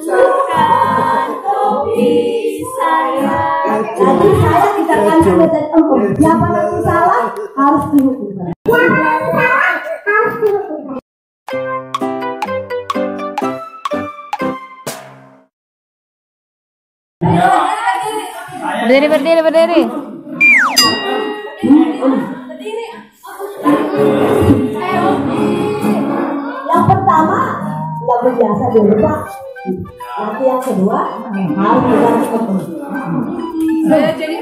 bukan kopi saya. Jadi saya tidak akan menjadi engkau. Siapa nanti salah harus dihukum. Berdiri. Yang pertama nggak berbiasa dulu Pak. Nanti yang kedua harus dilakukan. Saya jadi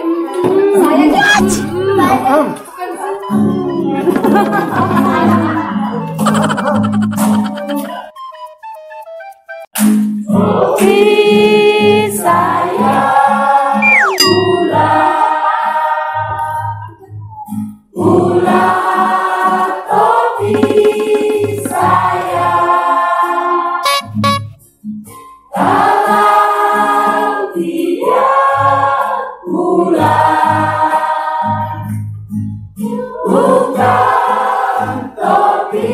kopi saya ulah kopi saya kalau dia bukan kopi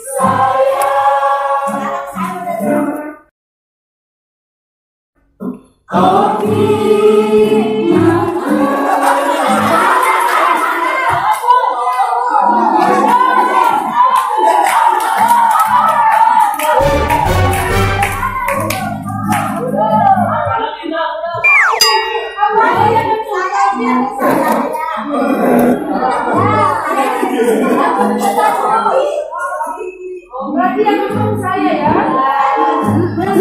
saya. Kopi berarti yang ngomong saya ya. Saya